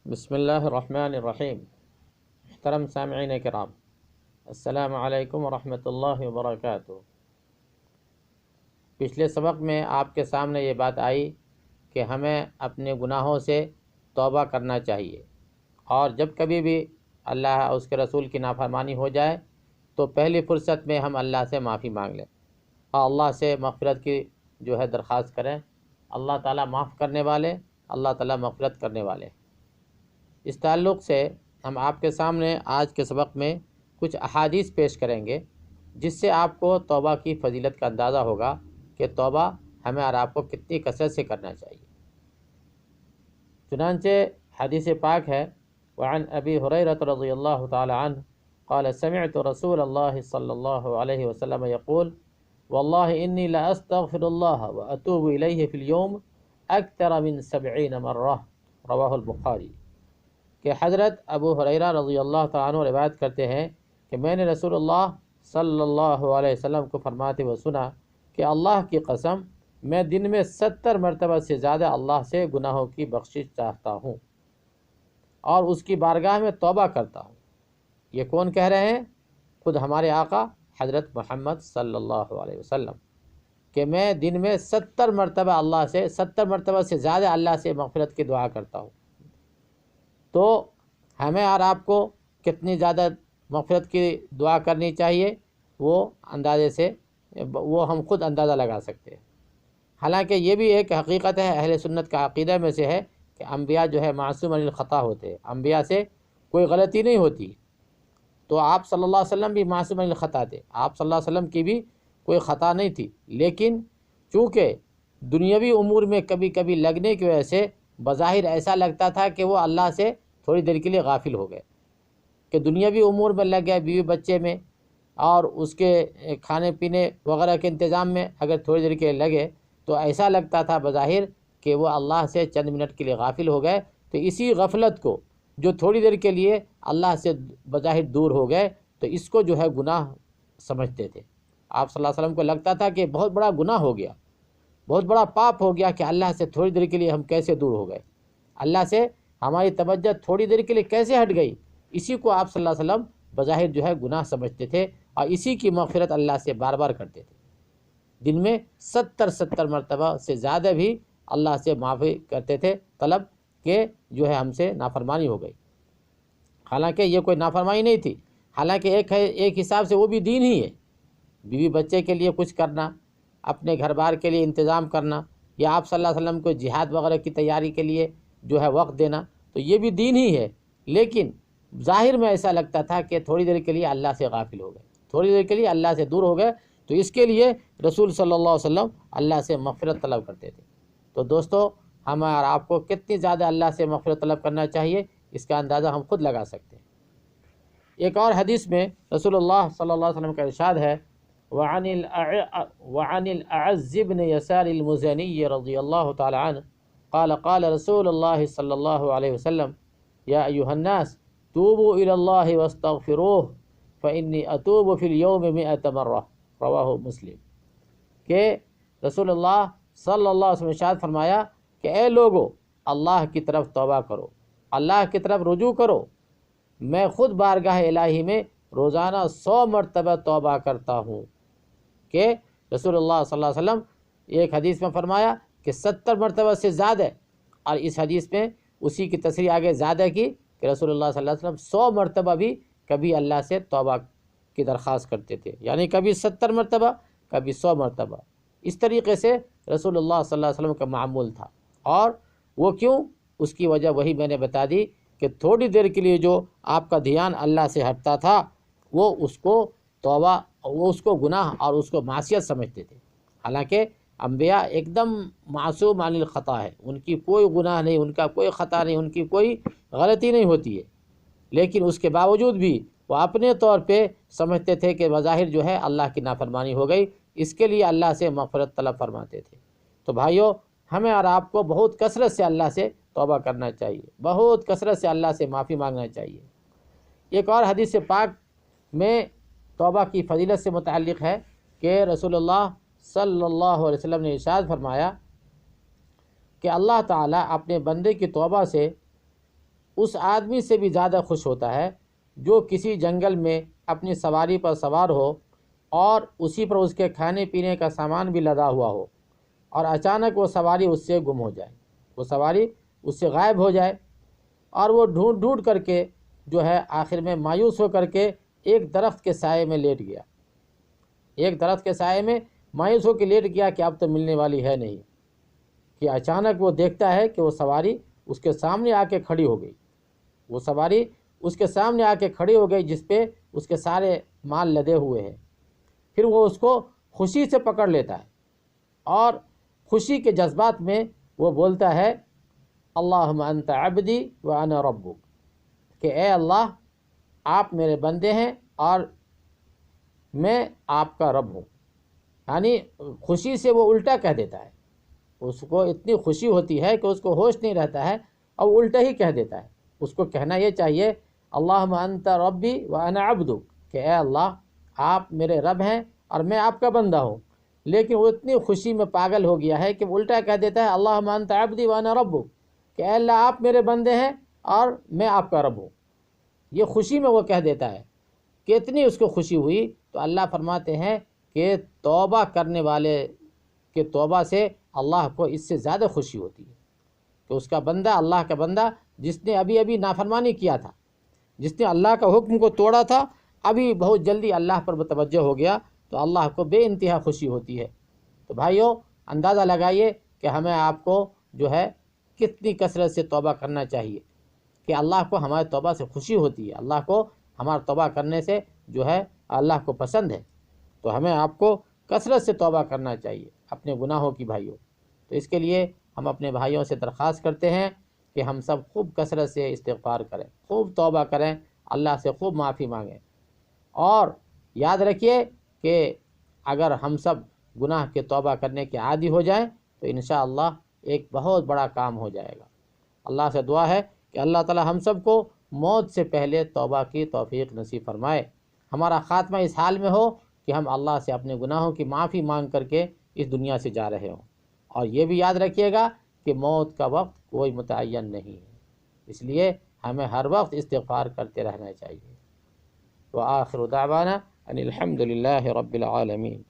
بسم اللہ الرحمن الرحیم۔ محترم سامعین کرام، السلام علیکم ورحمۃ اللہ وبرکاتہ۔ پچھلے سبق میں آپ کے سامنے یہ بات آئی کہ ہمیں اپنے گناہوں سے توبہ کرنا چاہیے، اور جب کبھی بھی اللہ اور اس کے رسول کی نافرمانی ہو جائے تو پہلی فرصت میں ہم اللہ سے معافی مانگ لیں اور اللہ سے مغفرت کی درخواست کریں۔ اللہ تعالیٰ معاف کرنے والے، اللہ تعالیٰ مغفرت کرنے والے۔ اس تعلق سے ہم آپ کے سامنے آج کے سبق میں کچھ احادیث پیش کریں گے، جس سے آپ کو توبہ کی فضیلت کا اندازہ ہوگا کہ توبہ ہمیں اور آپ کو کتنی کثرت سے کرنا چاہیے۔ چنانچہ حدیث پاک ہے، وعن ابی ہریرہ رضی اللہ تعالی عنہ قال سمعت رسول اللہ صلی اللہ علیہ وسلم یقول واللہ انی لاستغفر اللہ واتوب الیہ فی اليوم اکثر من 70 مرہ، رواہ البخاری۔ کہ حضرت ابو ہریرہ رضی اللہ تعالیٰ عنہ روایت کرتے ہیں کہ میں نے رسول اللہ صلی اللہ علیہ وسلم کو فرماتے ہوئے سنا کہ اللہ کی قسم میں دن میں 70 مرتبہ سے زیادہ اللہ سے گناہوں کی بخشش چاہتا ہوں اور اس کی بارگاہ میں توبہ کرتا ہوں۔ یہ کون کہہ رہے ہیں؟ خود ہمارے آقا حضرت محمد صلی اللہ علیہ وسلم، کہ میں دن میں 70 مرتبہ سے زیادہ اللہ سے مغفرت کی دعا کرتا ہوں۔ تو ہمیں اور آپ کو کتنی زیادہ مغفرت کی دعا کرنی چاہیے، وہ ہم خود اندازہ لگا سکتے ہیں۔ حالانکہ یہ بھی ایک حقیقت ہے، اہل سنت کا عقیدہ میں سے ہے کہ انبیاء معصوم عن الخطا ہوتے ہیں، انبیاء سے کوئی غلطی نہیں ہوتی۔ تو آپ صلی اللہ علیہ وسلم بھی معصوم عن الخطا تھے، آپ صلی اللہ علیہ وسلم کی بھی کوئی خطا نہیں تھی، لیکن چونکہ دنیاوی امور میں کبھی کبھی لگنے کی وجہ سے بظاہر ایسا لگتا تھا کہ وہ اللہ سے تھوڑی دیر کے لیے غافل ہو گئے، کہ دنیاوی امور میں لگ گئے، بیوی بچے میں اور اس کے کھانے پینے وغیرہ کے انتظام میں اگر تھوڑی دیر کے لیے لگے تو ایسا لگتا تھا بظاہر کہ وہ اللہ سے چند منٹ کے لیے غافل ہو گئے۔ تو اسی غفلت کو جو تھوڑی دیر کے لیے اللہ سے بظاہر دور ہو گئے، تو اس کو گناہ سمجھتے تھے۔ آپ صلی اللہ علیہ وسلم کو لگتا تھا کہ بہت بڑا گناہ ہو گیا، بہت بڑا پاپ ہو گیا کہ اللہ سے تھوڑی دیر کے لیے ہم کیسے دور ہو گئے، اللہ سے ہماری توجہ تھوڑی دیر کے لیے کیسے ہٹ گئی۔ اسی کو آپ صلی اللہ علیہ وسلم بظاہر گناہ سمجھتے تھے، اور اسی کی مغفرت اللہ سے بار بار کرتے تھے۔ دن میں 70 مرتبہ سے زیادہ بھی اللہ سے معافی کرتے تھے، طلب کہ ہم سے نافرمانی ہو گئی۔ حالانکہ یہ کوئی نافرمانی نہیں تھی، حالانکہ ایک حساب سے وہ بھی دین ہی ہے۔ بیوی بچے کے لیے کچھ کرنا، اپنے گھر بار کے لیے انتظام کرنا، یا آپ صلی اللہ علیہ وسلم کو جہاد وغیرہ کی تیاری کے لیے وقت دینا، تو یہ بھی دین ہی ہے۔ لیکن ظاہر میں ایسا لگتا تھا کہ تھوڑی دیر کے لیے اللہ سے غافل ہو گئے، تھوڑی دیر کے لیے اللہ سے دور ہو گئے، تو اس کے لیے رسول صلی اللہ علیہ وسلم اللہ سے مغفرت طلب کرتے تھے۔ تو دوستو، ہم اور آپ کو کتنی زیادہ اللہ سے مغفرت طلب کرنا چاہیے، اس کا اندازہ ہم خود لگا سکتے ہیں۔ ایک اور حدیث میں رسول اللہ صلی اللہ علیہ وسلم کا ارشاد ہے، وعن الأعز بن يسار المزني رضی اللہ تعالی عنہ قال قال رسول اللہ صلی اللہ علیہ وسلم یا ایھا الناس توبوا الی اللہ واستغفروہ فانی اتوب فی اليوم 100 مرہ، رواہ مسلم۔ کہ رسول اللہ صلی اللہ علیہ وسلم نے ارشاد فرمایا کہ اے لوگو، اللہ کی طرف توبہ کرو، اللہ کی طرف رجوع کرو، میں خود بارگاہ الہی میں روزانہ 100 مرتبہ توبہ کرتا ہوں۔ کہ رسول اللہ صلی اللہ علیہ وسلم ایک حدیث میں فرمایا کہ 70 مرتبہ سے زیادہ، اور اس حدیث میں اسی کی تصریح آگے زیادہ کی کہ رسول اللہ صلی اللہ علیہ وسلم 100 مرتبہ بھی کبھی اللہ سے توبہ کی درخواست کرتے تھے، یعنی کبھی 70 مرتبہ، کبھی 100 مرتبہ۔ اس طریقے سے رسول اللہ صلی اللہ علیہ وسلم کا معمول تھا، اور وہ کیوں؟ اس کی وجہ وہی میں نے بتا دی کہ تھوڑی دیر کے لیے جو آپ کا دھیان اللہ سے ہٹتا تھا، وہ اس کو توبہ، وہ اس کو گناہ اور اس کو معصیت سمجھتے تھے۔ حالانکہ انبیاء ایک دم معصوم عن الخطا ہے، ان کی کوئی گناہ نہیں، ان کا کوئی خطا نہیں، ان کی کوئی غلطی نہیں ہوتی ہے، لیکن اس کے باوجود بھی وہ اپنے طور پہ سمجھتے تھے کہ بظاہر اللہ کی نافرمانی ہو گئی، اس کے لیے اللہ سے مغفرت طلب فرماتے تھے۔ تو بھائیو، ہمیں اور آپ کو بہت کثرت سے اللہ سے توبہ کرنا چاہیے، بہت کثرت سے اللہ سے معافی مانگنا چاہیے۔ ایک اور حدیث پاک میں توبہ کی فضیلت سے متعلق ہے کہ رسول اللہ صلی اللہ علیہ وسلم نے ارشاد فرمایا کہ اللہ تعالیٰ اپنے بندے کی توبہ سے اس آدمی سے بھی زیادہ خوش ہوتا ہے جو کسی جنگل میں اپنی سواری پر سوار ہو اور اسی پر اس کے کھانے پینے کا سامان بھی لدا ہوا ہو، اور اچانک وہ سواری اس سے گم ہو جائے، وہ سواری اس سے غائب ہو جائے، اور وہ ڈھونڈ ڈھونڈ کر کے جو ہے آخر میں مایوس ہو کر کے ایک درخت کے سائے میں لیٹ گیا، ایک درخت کے سائے میں مایوس ہو کے لیٹ گیا کہ اب تو ملنے والی ہے نہیں، کہ اچانک وہ دیکھتا ہے کہ وہ سواری اس کے سامنے آ کے کھڑی ہو گئی، وہ سواری اس کے سامنے آ کے کھڑی ہو گئی جس پہ اس کے سارے مال لدے ہوئے ہیں۔ پھر وہ اس کو خوشی سے پکڑ لیتا ہے اور خوشی کے جذبات میں وہ بولتا ہے اللہم انت عبدی وانا ربک، کہ اے اللہ آپ میرے بندے ہیں اور میں آپ کا رب ہوں۔ یعنی خوشی سے وہ الٹا کہہ دیتا ہے، اس کو اتنی خوشی ہوتی ہے کہ اس کو ہوش نہیں رہتا ہے اور الٹا ہی کہہ دیتا ہے۔ اس کو کہنا یہ چاہیے اللہم انت ربی وانا عبدک، کہ اے اللہ آپ میرے رب ہیں اور میں آپ کا بندہ ہوں، لیکن وہ اتنی خوشی میں پاگل ہو گیا ہے کہ وہ الٹا کہہ دیتا ہے اللہم انت عبدی وانا ربک، کہ اے اللہ آپ میرے بندے ہیں اور میں آپ کا رب ہوں۔ یہ خوشی میں وہ کہہ دیتا ہے کہ اتنی اس کو خوشی ہوئی، تو اللہ فرماتے ہیں کہ توبہ کرنے والے کے توبہ سے اللہ کو اس سے زیادہ خوشی ہوتی ہے کہ اس کا بندہ، اللہ کا بندہ جس نے ابھی ابھی نافرمانی کیا تھا، جس نے اللہ کا حکم کو توڑا تھا، ابھی بہت جلدی اللہ پر متوجہ ہو گیا، تو اللہ کو بے انتہا خوشی ہوتی ہے۔ تو بھائیو اندازہ لگائیے کہ ہمیں آپ کو جو ہے کتنی کثرت سے توبہ کرنا چاہیے کہ اللہ کو ہمارے توبہ سے خوشی ہوتی ہے، اللہ کو ہمارا توبہ کرنے سے جو ہے اللہ کو پسند ہے۔ تو ہمیں آپ کو کثرت سے توبہ کرنا چاہیے اپنے گناہوں کی بھائیوں۔ تو اس کے لیے ہم اپنے بھائیوں سے درخواست کرتے ہیں کہ ہم سب خوب کثرت سے استغفار کریں، خوب توبہ کریں، اللہ سے خوب معافی مانگیں، اور یاد رکھیے کہ اگر ہم سب گناہ کے توبہ کرنے کے عادی ہو جائیں تو انشاءاللہ ایک بہت بڑا کام ہو جائے گا۔ اللہ سے دعا ہے کہ اللہ تعالی ہم سب کو موت سے پہلے توبہ کی توفیق نصیب فرمائے، ہمارا خاتمہ اس حال میں ہو کہ ہم اللہ سے اپنے گناہوں کی معافی مانگ کر کے اس دنیا سے جا رہے ہوں۔ اور یہ بھی یاد رکھیے گا کہ موت کا وقت کوئی متعین نہیں ہے، اس لیے ہمیں ہر وقت استغفار کرتے رہنا چاہیے۔ وآخر دعوانا ان الحمد للہ رب العالمین۔